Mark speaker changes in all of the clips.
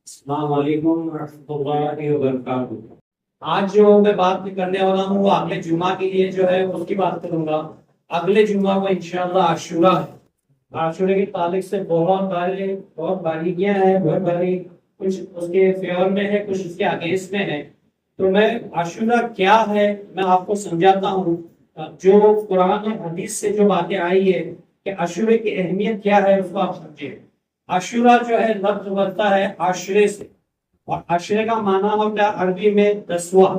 Speaker 1: السلام علیکم ورحمۃ اللہ وبرکاتہ۔ آج جو میں بات کرنے والا ہوں وہ اگلے جمعہ کے لیے جو ہے اس کی بات کروں گا۔ اگلے جمعہ کو انشاءاللہ عاشورہ ہے۔ عاشورے کے تعلق سے بہت باریکیاں ہیں، بہت بڑی، کچھ اس کے فیور میں ہے، کچھ اس کے اگینسٹ میں ہے۔ تو میں عاشورہ کیا ہے میں آپ کو سمجھاتا ہوں، جو قرآن اور حدیث سے جو باتیں آئی ہے کہ عاشورے کی اہمیت کیا ہے اس کو آپ سمجھیں۔ عاشورہ جو ہے لفظ بنتا ہے عاشرے سے، اور عاشرے کا معنی ہوتا ہے عربی میں 10واں۔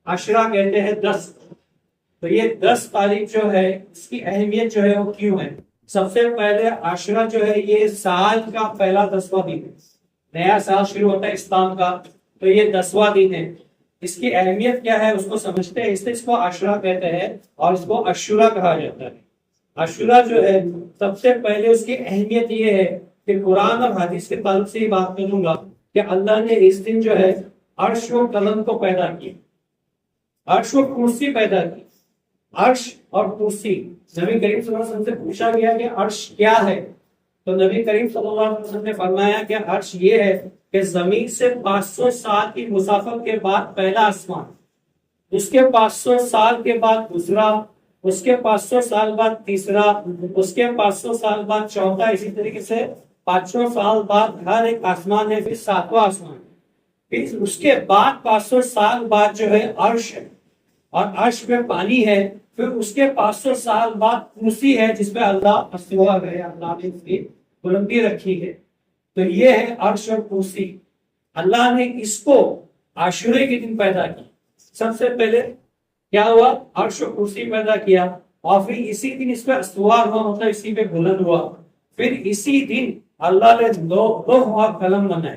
Speaker 1: عاشرہ کہتے ہیں 10۔ تو یہ 10 تاریخ جو ہے اس کی اہمیت جو ہے وہ کیوں ہے؟ سب سے پہلے عاشرہ جو ہے یہ سال کا پہلا 10واں دن ہے۔ نیا سال شروع ہوتا ہے اسلام کا، تو یہ 10واں دن ہے۔ اس کی اہمیت کیا ہے اس کو سمجھتے ہیں، اس لیے اس کو عاشرہ کہتے ہیں اور اس کو عاشورہ کہا جاتا ہے۔ عاشورہ جو ہے سب سے پہلے اس کی اہمیت یہ ہے کہ قرآن اور حدیث کے تعلق سے ہی بات کروں گا کہ اللہ نے اس دن جو ہے عرش و قلم کو پیدا کیا، عرش و کرسی پیدا کی۔ عرش اور کرسی، نبی کریم صلی اللہ علیہ وسلم سے پوچھا گیا کہ عرش کیا ہے، تو نبی کریم صلی اللہ علیہ وسلم نے فرمایا کہ عرش یہ ہے کہ زمین سے 500 سال کی مسافت کے بعد پہلا آسمان، اس کے 500 سال کے بعد دوسرا، اس کے 500 سال بعد تیسرا، اس کے 500 سال بعد چوتھا، اسی طریقے سے 500 سال بعد ہر ایک آسمان ہے، پھر 7واں آسمان، پھر اس کے بعد 500 سال بعد جو ہے عرش ہے، اور عرش میں پانی ہے، پھر اس کے 500 سال بعد کرسی ہے جس پہ اللہ استوا ہے، اللہ نے اس کی بلندی رکھی ہے۔ تو یہ ہے عرش اور کرسی۔ اللہ نے اس کو عاشورے کے دن پیدا کی۔ سب سے پہلے کیا ہوا؟ عرش و کرسی پیدا کیا، اور پھر اسی دن اس پہ استوار ہوا، مطلب اسی پہ بلند ہوا۔ پھر اسی دن اللہ نے لوح اور قلم بنائے۔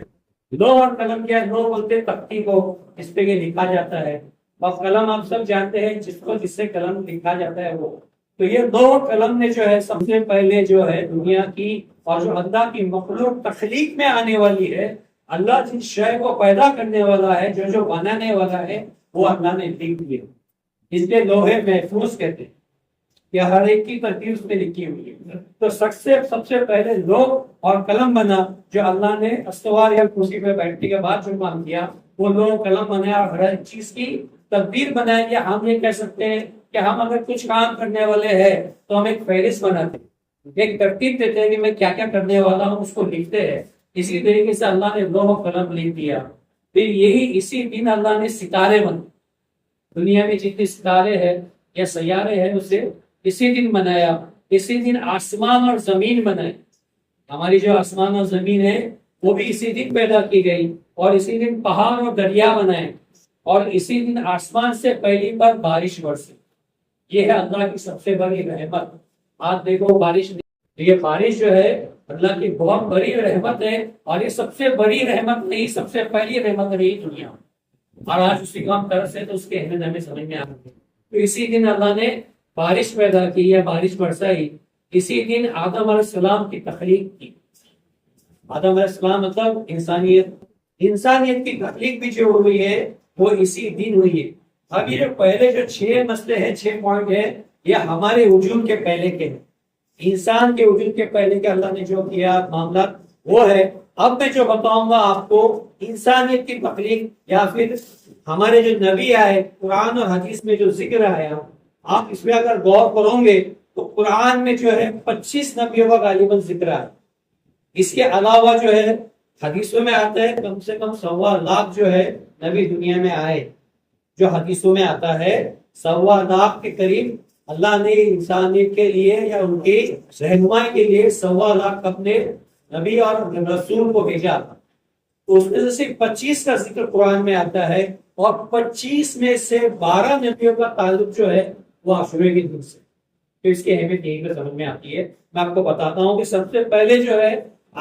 Speaker 1: لوح اور قلم کیا ہے؟ لوح بولتے تختی کو، اس پہ یہ لکھا جاتا ہے، اور قلم آپ سب جانتے ہیں جس سے قلم لکھا جاتا ہے وہ۔ تو یہ لوح اور قلم نے جو ہے سب سے پہلے جو ہے دنیا کی اور جو اللہ کی مخلوق تخلیق میں آنے والی ہے، اللہ جس شے کو پیدا کرنے والا ہے، جو بنانے والا ہے، وہ اللہ نے لکھ دیا۔ اس لیے لوہے محفوظ کہتے ہیں کہ ہر ایک کی ترتیب اس میں لکھی ہوئی ہے۔ تو سب سے پہلے لوح اور قلم بنا، جو اللہ نے استوار یا کرسی پہ بیٹھنے کے بعد جو کام کیا وہ لوح اور قلم بنایا، اور ہر ایک چیز کی تدبیر بنایا۔ کہ ہم یہ کہہ سکتے ہیں کہ ہم اگر کچھ کام کرنے والے ہیں تو ہم ایک فہرست بناتے ہیں، ایک ترتیب دیتے ہیں کہ میں کیا کیا کرنے والا ہوں، اس کو لکھتے ہیں۔ اسی طریقے سے اللہ نے لوح و قلم لکھ دیا۔ پھر اسی دن اللہ نے ستارے بنائے، دنیا میں جتنے ستارے ہیں یا سیارے ہیں اسے اسی دن بنایا۔ اسی دن آسمان اور زمین بنائے، ہماری جو آسمان اور زمین ہے وہ بھی اسی دن پیدا کی گئی، اور اسی دن پہاڑ اور دریا بنائے، اور اسی دن آسمان سے پہلی بار بارش برسی۔ یہ ہے اللہ کی سب سے بڑی رحمت۔ آج دیکھو بارش، یہ بارش جو ہے اللہ کی بہت بڑی رحمت ہے، اور یہ سب سے بڑی رحمت نہیں، سب سے پہلی رحمت رہی دنیا، اور آج اسی کام طرف سے تو اس کے اہمیت ہمیں سمجھ میں آ رہی ہے۔ تو اسی دن اللہ نے بارش پیدا کی ہے، بارش برسائی۔ اسی دن آدم علیہ السلام کی تخلیق کی۔ آدم علیہ السلام مطلب انسانیت کی تخلیق بھی جو ہوئی ہے وہ اسی دن ہوئی ہے۔ اب یہ جو پہلے جو 6 مسئلے ہیں، 6 پوائنٹ ہے، یہ ہمارے وجود کے پہلے کے ہیں، انسان کے وجود کے پہلے کے اللہ نے جو کیا معاملات وہ ہے۔ اب میں جو بتاؤں گا آپ کو انسانیت کی تخلیق، یا پھر ہمارے جو نبی آئے، قرآن اور حدیث میں جو ذکر آیا، آپ اس میں اگر غور کرو گے تو قرآن میں جو ہے 25 نبیوں کا غالباً ذکر ہے۔ اس کے علاوہ جو ہے حدیثوں میں آتا ہے کم سے کم 1.25 لاکھ جو ہے نبی دنیا میں آئے، جو حدیثوں میں آتا ہے 1.25 لاکھ کے قریب اللہ نے انسانیت کے لیے یا ان کی رہنمائی کے لیے 1.25 لاکھ اپنے نبی اور رسول کو بھیجا۔ تو اس میں سے صرف 25 کا ذکر قرآن میں آتا ہے، اور 25 میں سے 12 نبیوں کا تعلق جو ہے وہ عاشورے کے دن سے۔ تو اس کی اہمیت یہیں پہ سمجھ میں آتی ہے۔ میں آپ کو بتاتا ہوں کہ سب سے پہلے جو ہے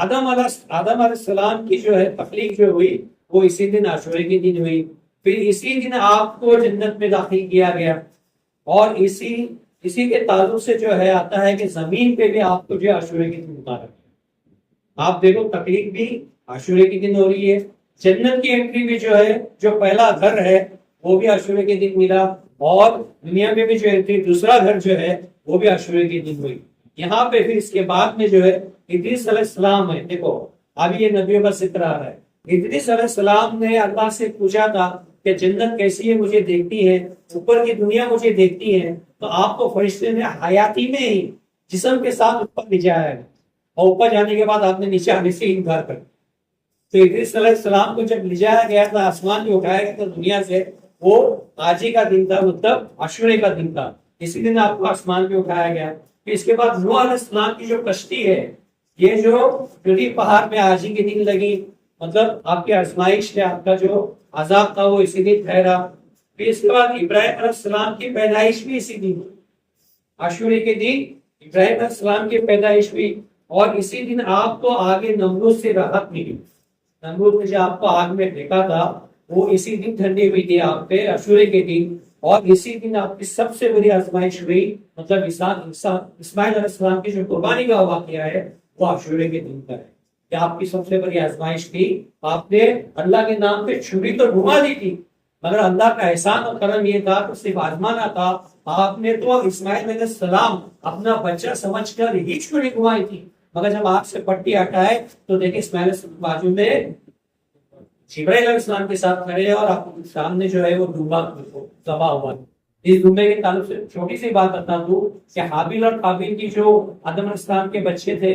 Speaker 1: آدم علیہ السلام کی جو ہے تخلیق جو ہوئی وہ اسی دن عاشورے کے دن ہوئی۔ پھر اسی دن آپ کو جنت میں داخل کیا گیا، اور اسی کے تعلق سے جو ہے آتا ہے کہ زمین پہ بھی آپ کو جو عاشورے کے دن اتارا گیا۔ آپ دیکھو تخلیق بھی عاشورے کے دن ہو رہی ہے، جنت کی انٹری بھی جو ہے، جو پہلا گھر ہے وہ بھی عاشورے کے دن ملا، اور دنیا میں بھی جو انٹری دوسرا گھر جو ہے وہ بھی عاشورے کے دن ہوئی۔ یہاں پہ پھر اس کے بعد میں جو ہے ادریس علیہ السلام ہے. دیکھو ابھی یہ نبیوں کا ذکر آ رہا ہے. ادریس علیہ السلام نے اللہ سے پوچھا تھا کہ جنت کیسی ہے مجھے دیکھتی ہے, اوپر کی دنیا مجھے دیکھتی ہے. تو آپ کو فرشتے نے حیاتی میں ہی جسم کے ساتھ اوپر لے جایا ہے, اور اوپر جانے کے بعد آپ نے نیچے آنے سے انکار کر. تو ادریس علیہ السلام کو جب لے جایا گیا تھا, آسمان میں اٹھایا گیا تھا دنیا سے, وہ آج ہی کا دن تھا, مطلب عاشورے کا دن تھا. اسی دن آپ کو آسمان پہ اٹھایا گیا. پھر اس کے بعد نوح علیہ السلام کی جو کشتی ہے, یہ جو جڑی پہاڑ میں آج ہی کے دن لگی, مطلب آپ کی آزمائش ہے, آپ کا جو عذاب تھا وہ اسی دن ٹھہرا. پھر اس کے بعد ابراہیم علیہ السلام کی پیدائش بھی اسی دن, عاشورے کے دن ابراہیم علیہ السلام کی پیدائش ہوئی. اور اسی دن آپ کو آگے نمرود سے راحت ملی. نمرود نے جو آپ کو آگ میں پھینکا تھا وہ اسی دن ٹھنڈی ہوئی تھی آپ پہ, عاشورے کے دن. اور اسی دن آپ کی سب سے بڑی آزمائش ہوئی, مطلب اسماعیل علیہ السلام کی جو قربانی کا واقعہ ہے وہ عاشورے کے دن کا ہے. کہ آپ کی سب سے بڑی آزمائش تھی, آپ نے اللہ کے نام پہ چھری تو گھما دی تھی, مگر اللہ کا احسان اور کرم یہ تھا کہ صرف آزمانا تھا. آپ نے تو اسماعیل علیہ السلام اپنا بچہ سمجھ کر ہی چھری گھمائی تھی, مگر جب آپ سے پٹی ہٹائے تو دیکھیں اسماعیل بازو میں جبرائیل علیہ السلام کے ساتھ کھڑے ہیں, اور آپ کے سامنے جو ہے وہ ڈوبا ذبح ہوا. اس ڈوبے کے تعلق سے چھوٹی سی بات بتا دوں کہ حابیل اور قابیل کی جو آدم علیہ السلام کے بچے تھے,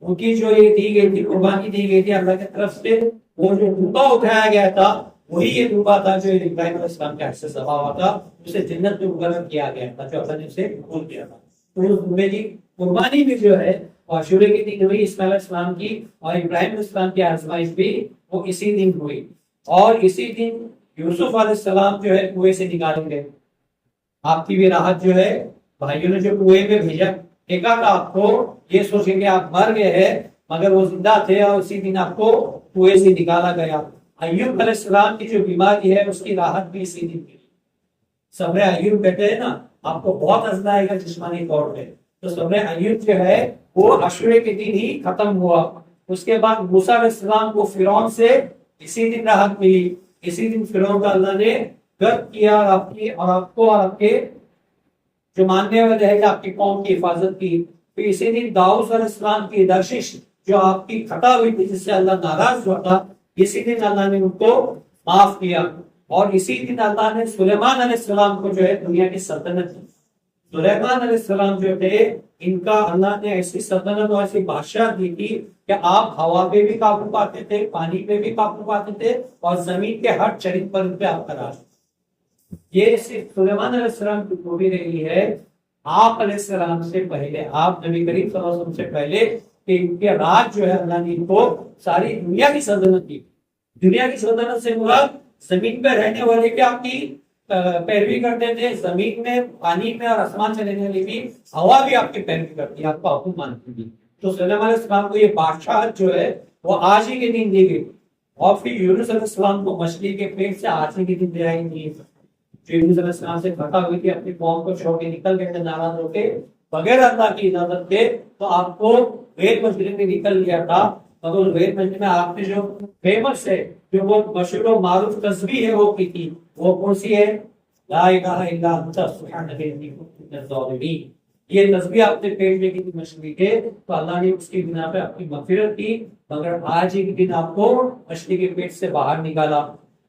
Speaker 1: ان کی جو یہ دی گئی تھی, قربانی دی گئی تھی اللہ کی طرف سے, وہ جو ڈوبا اٹھایا گیا تھا وہی یہ ڈوبا تھا جو ابراہیم علیہ السلام کے ہاتھ سے ذبح ہوا تھا, اسے جنت میں مقرر کیا گیا تھا, جو اللہ نے اسے قبول کیا تھا. تو اس ڈوبے کی قربانی بھی جو ہے عاشورے کے دن ہوئی اسماعیل علیہ السلام کی, اور ابراہیم علیہ السلام کی آزمائش بھی وہ اسی دن ہوئی. اور اسی دن یوسف علیہ السلام جو ہے کنویں سے نکالے گئے. آپ کی بھی راحت جو ہے, بھائیوں نے جو کنویں میں بھیجا, دیکھا تھا آپ کو یہ سوچیں کہ آپ مر گئے ہیں, مگر وہ زندہ تھے, اور اسی دن آپ کو کنویں سے نکالا گیا. ایوب علیہ السلام کی جو بیماری ہے اس کی راحت بھی اسی دن ملی. صبر ایوب کہتے ہیں نا, آپ کو بہت ہنسنا آئے گا جسمانی طور پہ, تو صبر ایوب جو ہے وہ عاشورے کے دن ہی ختم ہوا. اس کے بعد موسیٰ علیہ السلام کو فرعون سے اسی دن راحت ملی. اسی دن فرعون کا اللہ نے غرق کیا, اور آپ کو اور آپ کے جو ماننے والے ہیں آپ کی قوم کی حفاظت کی. پھر اسی دن داؤد علیہ السلام کی درشش جو آپ کی خطا ہوئی تھی, جس سے اللہ ناراض ہوا تھا, اسی دن اللہ نے ان کو معاف کیا. اور اسی دن اللہ نے سلیمان علیہ السلام کو جو ہے دنیا کی سلطنت دی. سلیمان علیہ السلام جو تھے, ان کا اللہ نے ایسی سلطنت اور ایسی بادشاہ دی تھی کہ آپ ہوا پہ بھی قابو پاتے تھے, پانی پہ بھی قابو پاتے تھے, اور زمین کے ہر چرند پر ان پہ آپ کا راج. یہ صرف سلیمان علیہ السلام کی خوبی رہی ہے. آپ علیہ السلام سے پہلے, آپ نبی کریم صلی اللہ علیہ وسلم سے پہلے, کہ ان کے راج جو ہے اللہ نے ان کو ساری دنیا کی سلطنت دی. دنیا کی سلطنت سے مراد زمین پہ رہنے والے بھی آپ کی پیروی کرتے تھے, زمین میں, پانی میں اور آسمان سے رہنے والی بھی, ہوا بھی آپ کی پیروی کرتی ہے, آپ کا حکم مانتی تھی. تو سلیمان علیہ السلام کو یہ بادشاہت جو ہے وہ آج ہی کے دن دی گئی. اور پھر یونس علیہ السلام کو مچھلی کے پیٹ سے آج ہی کے دن دلائی نہیں. جو یونس علیہ السلام سے خطا ہوئی تھی, اپنی قوم کو چھوڑ کے نکل گئے تھے ناراض ہو کے, بغیر اللہ کی اجازت کے, تو آپ کو ریت مچھلی میں نکل گیا تھا. مگر ریت مچھلی میں آپ نے جو فیمس ہے, جو وہ مشہور و معروف تسبیح ہے وہ کی تھی, وہ کون سی ہے؟ لا الہ الا انت سبحانک انی کنت من الظالمین. یہ تسبیح آپ نے پیٹ میں کی تھی مچھلی کے, تو اللہ نے اس کی بنا پہ آپ کی مغفرت کی, مگر آج ہی کے دن آپ کو مچھلی کے پیٹ سے باہر نکالا.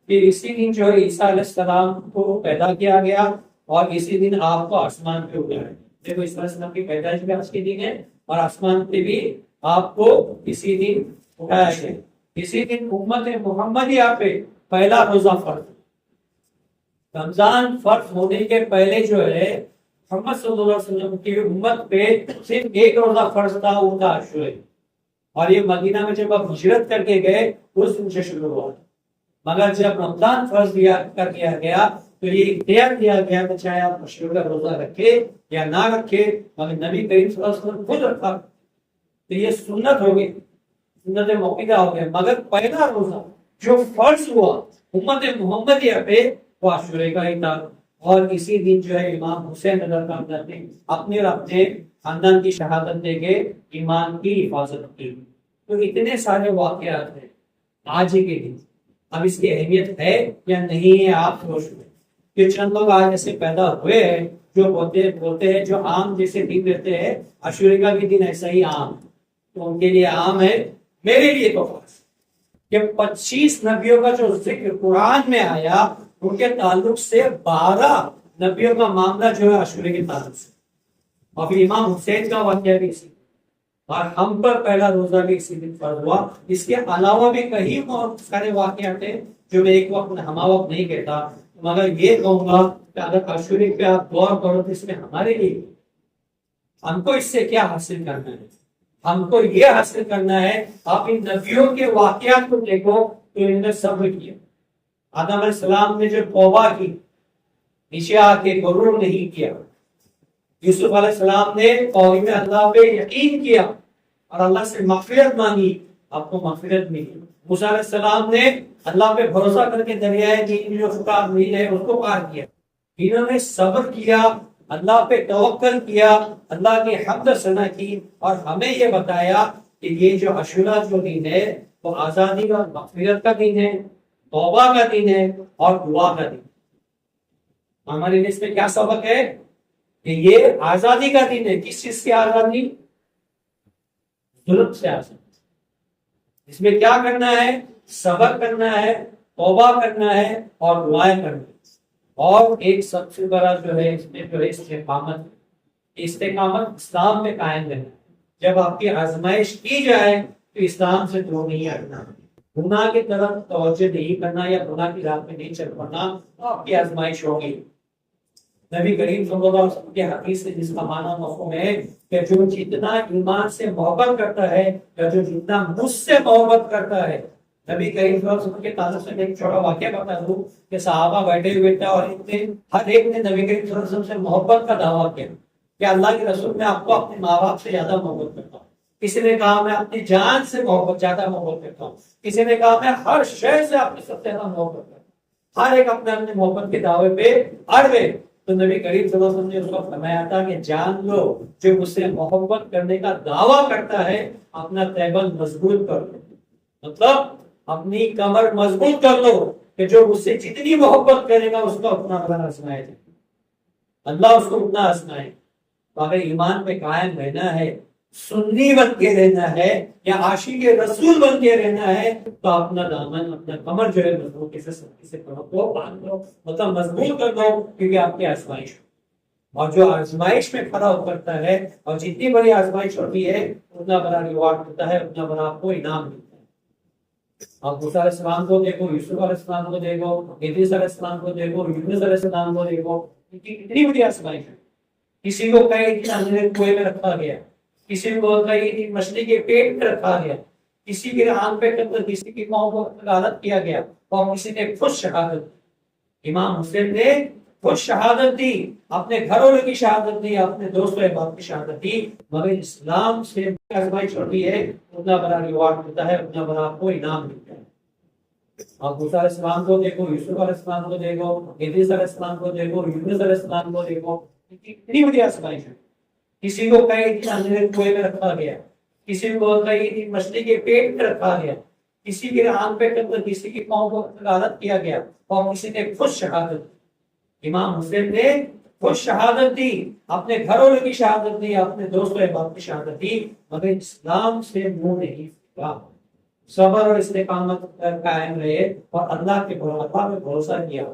Speaker 1: پھر اسی دن جو ہے عیسیٰ علیہ السلام کو پیدا کیا گیا, اور اسی دن آپ کو آسمان پہ اٹھایا. دیکھو عیسیٰ علیہ السلام کی پیدائش بھی آج کے دن ہے, اور آسمان پہ بھی آپ کو اسی دن اٹھایا گیا. اسی دن امت محمدیہ پہ پہلا روزہ فرض. رمضان فرض ہونے کے پہلے جو ہے محمد صلی اللہ علیہ وسلم کی امت پہ صرف ایک روزہ فرض تھا, ان کا عاشورہ. اور یہ مدینہ میں جب آپ ہجرت کر کے گئے اس دن سے شروع ہوا. مگر جب رمضان فرض کر دیا گیا تو یہ اختیار دیا گیا کہ چاہے آپ عاشورہ کا روزہ رکھے یا نہ رکھے, مگر نبی کریم صلی اللہ علیہ وسلم خود رکھا, تو یہ سنت ہو گئی, سنت موقعہ ہو گیا. مگر پہلا روزہ جو فرض ہوا امت محمدیہ پہ وہ عاشورہ کا ہی تھا. اور اسی دن جو ہے امام حسین رضی اللہ عنہ نے اپنے اور اپنے خاندان کی شہادت دے کے ایمان کی حفاظت کی. تو اتنے سارے واقعات ہیں آج ہی کے دن. اب اس کی اہمیت ہے یا نہیں ہے آپ سوچ لیں. کہ چند لوگ آج ایسے پیدا ہوئے ہیں جو بولتے ہیں جو عام جیسے دن رہتے ہیں، عاشورے کا بھی دن ایسا ہی عام، تو ان کے لیے عام ہے، میرے لیے تو خاص کہ 25 نبیوں کا جو ذکر قرآن میں آیا ان کے تعلق سے 12 نبیوں کا معاملہ جو ہے عاشورے کے تعلق سے، اور پھر امام حسین کا واقعہ بھی اسی، اور ہم پر پہلا روزہ بھی اسی دن فرض ہوا۔ اس کے علاوہ بھی کئی اور سارے واقعات ہیں جو میں ایک وقت ہما وقت نہیں کہتا، مگر یہ کہوں گا کہ اگر عاشورے پہ آپ غور کرو تو اس میں ہمارے لیے ہم کو اس سے کیا حاصل کرنا ہے؟ ہم کو یہ حاصل کرنا ہے، آپ ان نبیوں کے واقعات کو دیکھو تو انہوں نے صبر کیا۔ آدم علیہ السلام نے جو توبہ کی، نیچے آ کے غرور نہیں کیا۔ یوسف علیہ السلام نے قوم میں اللہ پہ یقین کیا اور اللہ سے مغفرت مانگی، آپ کو مغفرت ملی۔ موسیٰ علیہ السلام نے اللہ پہ بھروسہ کر کے دریائے نیل جو فقار نیل ہے اس کو پار کیا۔ انہوں نے صبر کیا، اللہ پہ توکل کیا، اللہ کی حمد و ثنا کی، اور ہمیں یہ بتایا کہ یہ جو عاشورہ جو دن ہے وہ آزادی اور مغفرت کا دن ہے، توبہ کا دن ہے اور دعا کا دن۔ ہمارے لیے اس میں کیا سبق ہے کہ یہ آزادی کا دن ہے۔ کس چیز سے آزادی؟ ظلم سے آزادی۔ اس میں کیا کرنا ہے؟ صبر کرنا ہے، توبہ کرنا ہے اور دعائیں کرنا ہے، اور ایک سب سے بڑا جو ہے اس میں جو ہے استقامت اسلام میں قائم رہنا۔ جب آپ کی آزمائش کی جائے تو اسلام سے دور نہیں ہٹنا، گناہ کی طرف توجہ نہیں کرنا یا گناہ کی راہ میں نہیں چل پڑنا، تو آپ کی آزمائش ہوگی۔ نبی کریم صلی اللہ علیہ وسلم کے حدیث سے جس کا معنی مفہوم ہے کہ جو جتنا ایمان سے محبت کرتا ہے یا جو جتنا مجھ سے محبت کرتا ہے، نبی کریم صلی اللہ علیہ وسلم کے تعلق سے ایک چھوٹا واقعہ بتا دوں کہ صحابہ بیٹھے ہوئے تھے اور ہر ایک نے نبی کریم صلی اللہ علیہ وسلم سے محبت کا دعویٰ کیا کہ اللہ کے رسول میں آپ کو اپنے ماں باپ سے زیادہ محبت کرتا ہوں۔ کسی نے کہا میں اپنی جان سے زیادہ محبت کرتا ہوں، کسی نے کہا میں ہر شے سے اپنے سب سے زیادہ محبت کرتا ہوں۔ ہر ایک اپنے اپنے محبت کے دعوے پہ اڑ گئے، تو نبی کریم صلی اللہ علیہ وسلم نے اس کو فرمایا تھا کہ جان لو جو مجھ سے محبت کرنے کا دعویٰ کرتا ہے اپنا تیبل مضبوط کر لو، مطلب اپنی کمر مضبوط کر لو کہ جو مجھ سے جتنی محبت کرے گا اس کو اپنا بنا آزمائے جائے، اللہ اس کو اتنا آزمائے۔ تو اگر ایمان پہ قائم رہنا ہے، سنی بن کے رہنا ہے یا عاشق رسول بن کے رہنا ہے، تو اپنا دامن اپنا کمر جو ہے مضبوط سے پکڑو، باندھ لو، مطلب مضبوط کر دو، کیونکہ آپ کی آزمائش، اور جو آزمائش میں کھڑا کرتا ہے اور جتنی بڑی آزمائش ہوتی ہے اتنا بڑا ریوارڈ ملتا ہے، اتنا بڑا آپ کو انعام ملتا ہے۔ آپ موسیٰ علیہ السلام کو دیکھو، یوسف علیہ السلام کو دیکھو، ادریس علیہ السلام کو دیکھو، یونس علیہ السلام کو دیکھو، کتنی بڑی آزمائش ہے۔ کسی کو کئی دن اندھیرے کنویں میں رکھا گیا، کسی کو کئی دن مچھلی کے پیٹ میں رکھا گیا، کسی کے آنکھ پہ قتل، کسی کی ماں کو غارت کیا گیا، اور کسی نے خود شہادت دی۔ امام حسین نے خود شہادت دی، اپنے گھر والوں کی شہادت دی، اپنے دوستوں احباب کی شہادت دی، مگر اسلام سے آزمائش ہوتی ہے اتنا بڑا ریوارڈ ملتا ہے، اتنا بڑا آپ کو انعام ملتا ہے۔ آپ موسیٰ علیہ السلام کو دیکھو، یوسف علیہ السلام کو دیکھو، ادریس علیہ السلام کو دیکھو، یونس علیہ السلام کو دیکھو، کتنی بڑی آزمائش ہے۔ کسی کو کئی دن اندھیرے کنویں میں رکھا گیا، کسی کو کئی دن مچھلی کے پیٹ میں رکھا گیا، کسی کے آنکھ پہ قتل، کسی کی پاؤں کو غارت کیا گیا، اور کسی نے خود شہادت دی۔ امام حسین نے خود شہادت دی، اپنے گھر والوں کی شہادت دی، اپنے دوستوں احباب کی شہادت دی، مگر اسلام سے منہ نہیں پھیرا، صبر اور استقامت پر قائم رہے اور اللہ کے بھروسہ کیا۔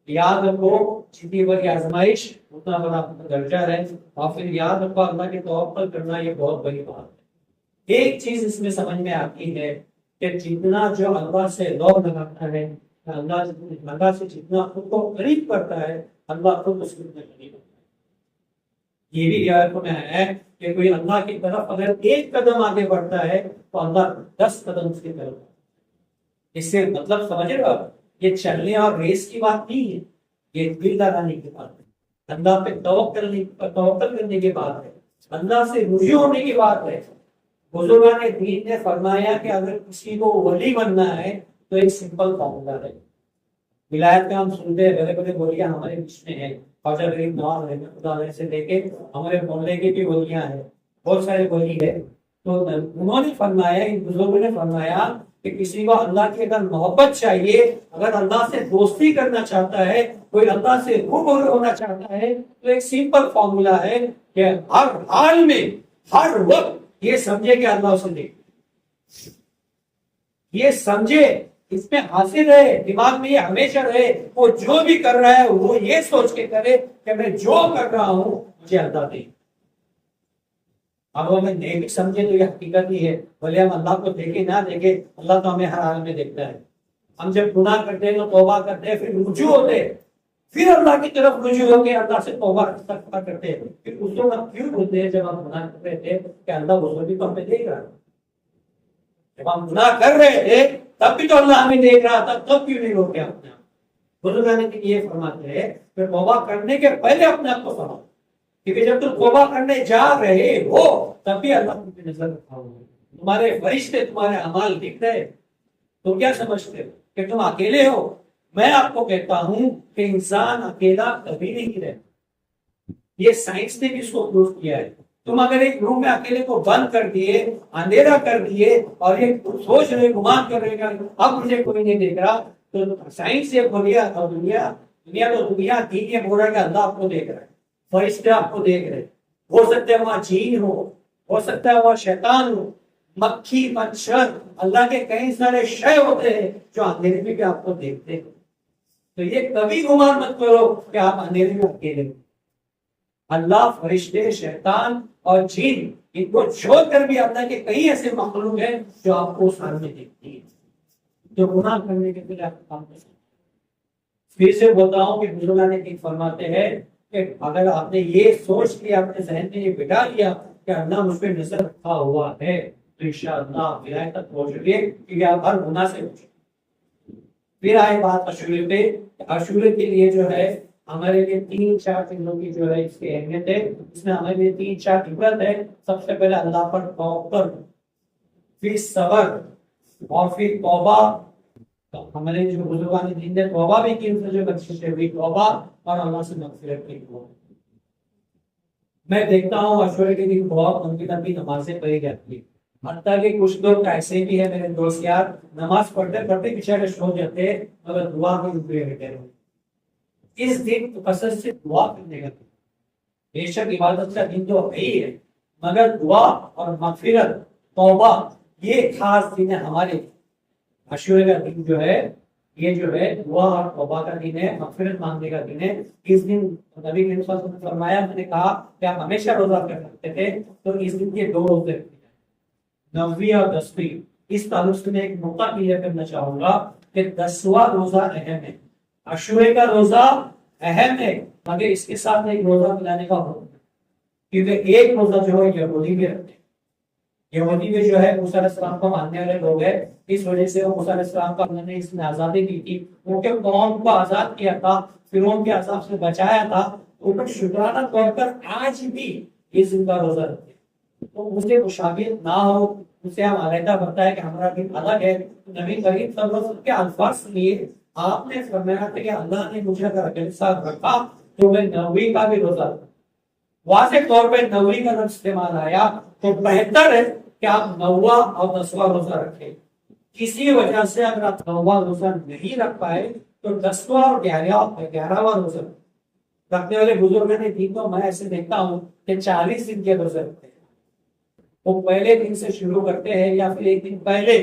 Speaker 1: یاد رکھو جتنی بڑی آزمائش اتنا بڑا اپنا درجہ ہے، اور پھر یاد رکھو اللہ کے توکل کرنا یہ بہت بڑی بات ہے۔ ایک چیز اس میں سمجھ میں آتی ہے کہ جتنا جو اللہ سے لوگ لگاتا ہے، اللہ سے جتنا خود کو قریب کرتا ہے، اللہ خود اس کے قریب ہوتا ہے۔ یہ بھی یاد میں ہے کہ کوئی اللہ کی طرف اگر ایک قدم آگے بڑھتا ہے تو اللہ 10 قدم اس کی طرف۔ اس سے مطلب سمجھ رہے ہو، یہ چلنے اور ریس کی بات نہیں ہے، یہ دل لگانے کی بات ہے، اللہ پہ توکل کرنے کی بات ہے، اللہ سے رجوع ہونے کی بات ہے۔ بزرگان دین نے فرمایا کہ اگر کسی کو ولی بننا ہے تو ایک سمپل فارمولا ہے۔ ولایت کا ہم سنتے ہیں، بڑے بڑے ولیاں ہمارے بیچ میں ہیں، خواجہ غریب نواز رحمۃ اللہ علیہ سے لے کے ہمارے محلے کے بھی ولیاں ہیں، بہت سارے ولی ہیں۔ تو انہوں نے فرمایا، ان بزرگوں نے فرمایا کہ کسی کو اللہ کی اگر محبت چاہیے، اگر اللہ سے دوستی کرنا چاہتا ہے، کوئی اللہ سے روبرو ہونا چاہتا ہے، تو ایک سمپل فارمولا ہے کہ ہر حال میں ہر وقت یہ سمجھے کہ اللہ اسے دیکھ، یہ سمجھے، اس میں حاصل رہے، دماغ میں یہ ہمیشہ رہے، وہ جو بھی کر رہا ہے وہ یہ سوچ کے کرے کہ میں جو کر رہا ہوں مجھے اللہ دے۔ اب ہمیں نہیں بھی سمجھے تو یہ حقیقت ہی ہے، بھلے ہم اللہ کو دیکھیں نہ دیکھیں، اللہ تو ہمیں ہر حال میں دیکھتا ہے۔ ہم جب گناہ کرتے ہیں تو توبہ کرتے ہیں، پھر رجوع ہوتے ہیں، پھر اللہ کی طرف رجوع ہو کے اللہ سے توبہ استغفار کرتے ہیں، پھر اس وقت ہم کیوں بولتے ہیں جب ہم گناہ کر رہے تھے کہ اللہ اس وقت بھی تو ہمیں دیکھ رہا ہے؟ جب ہم گناہ کر رہے تھے تب بھی تو اللہ ہمیں دیکھ رہا تھا، تب کیوں نہیں روکے اپنے آپ؟ بزرگان دین یہ فرماتے ہیں کہ توبہ کرنے کے پہلے اپنے آپ کو سنو، کیونکہ جب تم توبہ کرنے جا رہے ہو تب بھی اللہ تم پہ نظر رکھا ہوا ہے، تمہارے فرشتے تمہارے اعمال دیکھ رہے ہیں۔ تم کیا سمجھتے ہو کہ تم اکیلے ہو؟ میں آپ کو کہتا ہوں کہ انسان اکیلا کبھی نہیں رہتا، یہ سائنس نے بھی اس کو پروف کیا ہے۔ تم اگر ایک روم میں اکیلے کو بند کر دیے، اندھیرا کر دیے، اور یہ سوچ رہے گمان کر رہے کہ اب مجھے کوئی نہیں دیکھ رہا، تو سائنس یہ بولیا اور دنیا تو دنیا دین یہ بول رہا ہے کہ اللہ آپ کو دیکھ رہا ہے، فرشتے آپ کو دیکھ رہے، ہو سکتا ہے وہاں جین ہو سکتا ہے وہاں شیطان ہو، مکھی مچھر، اللہ کے کئی سارے شے ہوتے ہیں جو اندھیرے میں بھی آپ کو دیکھتے ہیں۔ تو یہ کبھی گمان مت کرو کہ آپ اندھیرے میں اکیلے ہو۔ اللہ، فرشتے، شیطان اور جن، ان کو چھوڑ کر بھی اللہ کے کئی ایسے مخلوق ہیں جو آپ کو سامنے دیکھتی ہیں، جو گناہ کرنے کے لیے آپ کو کام کرتے ہیں۔ پھر سے بولتا ہوں کہ بزرگان دین فرماتے ہیں کہ اگر آپ نے یہ سوچ لیا، اپنے ذہن میں یہ بٹھا لیا کہ اللہ مجھ پہ نظر رکھا ہوا ہے، تو انشاءاللہ ہدایت تک پہنچ گئے، کیونکہ آپ ہر گناہ سے بچے۔ پھر آئے بات عاشورے پہ۔ عاشورے کے لیے جو ہے ہمارے لیے 3-4 چیزوں کی جو ہے اس کی اہمیت ہے، اس میں ہمارے لیے 3-4 عبرت ہے۔ سب سے پہلے اللہ پر توکل، پھر صبر، اور پھر توبہ۔ ہمارے جو بزرگان دین نے توبہ بھی کی، ان سے جو بخشش ہوئی توبہ، اور اللہ سے مغفرت کی دعا۔ میں دیکھتا ہوں عاشورے کے دن بہت لمبی لمبی نمازیں پڑھی جاتی ہیں، حتیٰ کہ کچھ لوگ ایسے بھی ہیں میرے دوست یار، نماز پڑھتے پڑھتے بیچارے سو جاتے ہیں مگر دعا میں ڈوبے رہتے ہیں۔ اس دن قصد سے دعا کرنے کا دن، بے شک عبادت کا دن تو ہے ہی ہے، مگر دعا اور مغفرت، توبہ، یہ خاص دن ہے ہمارے۔ عاشورے کا دن جو ہے یہ جو ہے دعا اور توبہ کا دن ہے، مغفرت مانگنے کا دن ہے۔ اس دن نبی کریم صلی اللہ علیہ وسلم نے فرمایا، میں نے کہا کہ آپ ہمیشہ روزہ کر سکتے تھے، تو اس دن کے 2 روزے رکھتے ہیں، 9ویں اور 10ویں۔ اس تعلق سے میں ایک نقطہ کلیئر کرنا چاہوں گا کہ 10واں روزہ اہم ہے، عاشورے کا روزہ اہم ہے، مگر اس کے ساتھ ایک روزہ ملانے کا حکم ہے، کیونکہ ایک روزہ جو ہے یہودی بھی رکھتے ہیں۔ یہودی میں جو ہے موسیٰ علیہ السلام کو ماننے والے لوگ ہیں، اس وجہ سے وہ موسیٰ علیہ السلام کو اللہ نے اس میں آزادی دی تھی، ان کے قوم کو آزاد کیا تھا، فرعون کے عذاب سے بچایا تھا۔ ان پر شکرانہ طور پر آج بھی اس دن کا روزہ رکھتے ہیں، تو اسے مشابہت نہ ہو، اسے ہم علیحدہ بتایا کہ ہمارا دن الگ ہے۔ نبی کریم صلی اللہ علیہ وسلم کے الفاظ سنیے، آپ نے فرمایا تھا کہ اللہ نے مجھے اگر اگلے سال رکھا تو میں 9ویں کا بھی روزہ رکھا۔ واضح طور پہ 9ویں کا لفظ استعمال آیا، تو بہتر ہے کہ آپ 9واں اور 10واں روزہ رکھیں۔ کسی وجہ سے اگر آپ 9واں روزہ نہیں رکھ پائے تو 10واں اور 11واں روزہ رکھنے والے بزرگوں نے دین کو میں ایسے دیکھتا ہوں کہ 40 دن کے روزے رکھتے ہیں۔ وہ پہلے دن سے شروع کرتے ہیں یا پھر ایک دن پہلے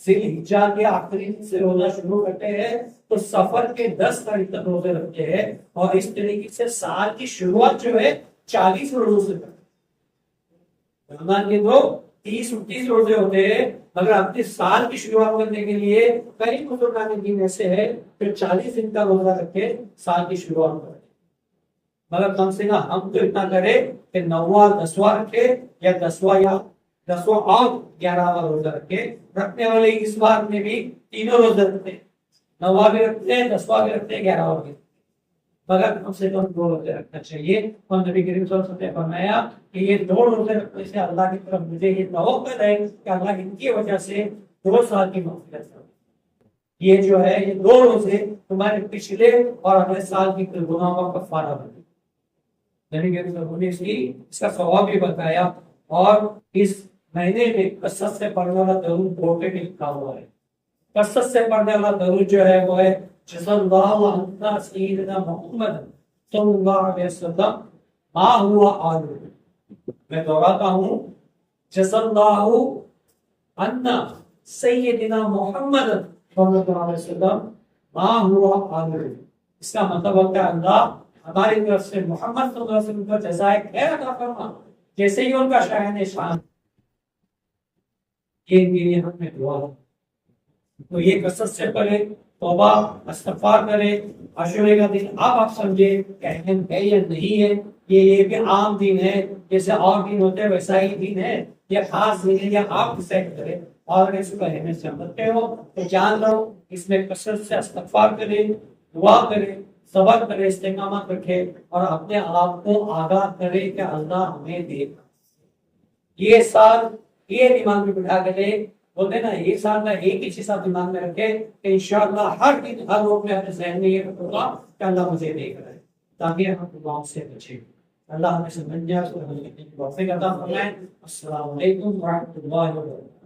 Speaker 1: ذی الحجہ کے آخری دن سے روزہ شروع کرتے ہیں، تو سفر کے 10 تاریخ تک روزے رکھتے ہیں، اور اس طریقے سے سال کی شروعات جو ہے 40 روزوں سے کرتے ہیں۔ رمضان کے تو 30-29 روزے ہوتے ہیں، مگر اپنے سال کی شروعات کرنے کے لیے کئی بزرگان دین ایسے ہے پھر 40 دن کا روزہ رکھے سال کی شروعات کرتے، مگر کم سے کم ہم تو اتنا کرے کہ 9واں 10واں رکھے، یا 10واں اور 11واں روزہ رکھے۔ رکھنے والے اس بار میں بھی تینوں روزے رکھتے ہیں، 9واں بھی رکھتے ہیں، 10واں بھی رکھتے ہیں، 11واں بھی، مگر کم سے کم 2 روزے رکھنا چاہیے۔ اور نبی کریم صلی اللہ علیہ وسلم نے فرمایا کہ یہ 2 روزے رکھنے سے اللہ کی طرف مجھے یہ توقع ہے کہ اللہ ان کی وجہ سے 2 سال کی مغفرت کرے۔ یہ جو ہے یہ 2 روزے تمہارے پچھلے اور اگلے سال کی گناہوں کا کفارہ بنے۔ نبی کریم صلی اللہ علیہ وسلم نے اس کا ثواب بھی بتایا، اور اس مہینے میں کثرت سے پڑھنے والا درود بورڈ پہ لکھا ہوا ہے، کثرت سے پڑھنے والا درود جو ہے وہ ہے جزا اللہ عنا سیدنا محمد صلی اللہ علیہ وسلم ما ہوا آلو. میں دہراتا ہوں جزا اللہ عنا سیدنا محمد صلی اللہ علیہ وسلم ما ہوا آلو. اس کا مطلب ہوتا ہے اللہ ہماری طرف سے محمد صلی اللہ علیہ وسلم کو جزائے خیر عطا فرما جیسے ہی ان کا شاہن شان. یہ میری ہم میں دعا ہے. تو یہ کثرت سے پڑھے, توبہ استغفار کرے. عاشورے کا دن آپ سمجھے کہ اہم ہے یا نہیں ہے, یہ بھی عام دن ہے جیسے اور دن ہوتے ہیں ویسا ہی دن ہے, یہ خاص دن ہے, یا آپ ڈیسائڈ کرے. اور اگر اس کو اہمیت سے سمجھتے ہو تو جان لو اس میں کثرت سے استغفار کرے, دعا کرے, صبر کرے, استقامت رکھے اور اپنے آپ کو آگاہ کرے کہ اللہ ہمیں دیکھ. یہ سال یہ دماغ میں بٹھا کے لے بولتے نا, ایک سال کا ایک ہی چیز آپ دماغ میں رکھے کہ انشاءاللہ ہر دن ہر وقت میں اپنے ذہن میں یہ ہوگا کہ اللہ مجھے دیکھ رہا ہے, تاکہ ہم دعاؤں سے بچیں. اللہ ہمیں سمجھ جائے, اس کو توفیق عطا فرمائے. السلام علیکم ورحمۃ اللہ وبرکاتہ.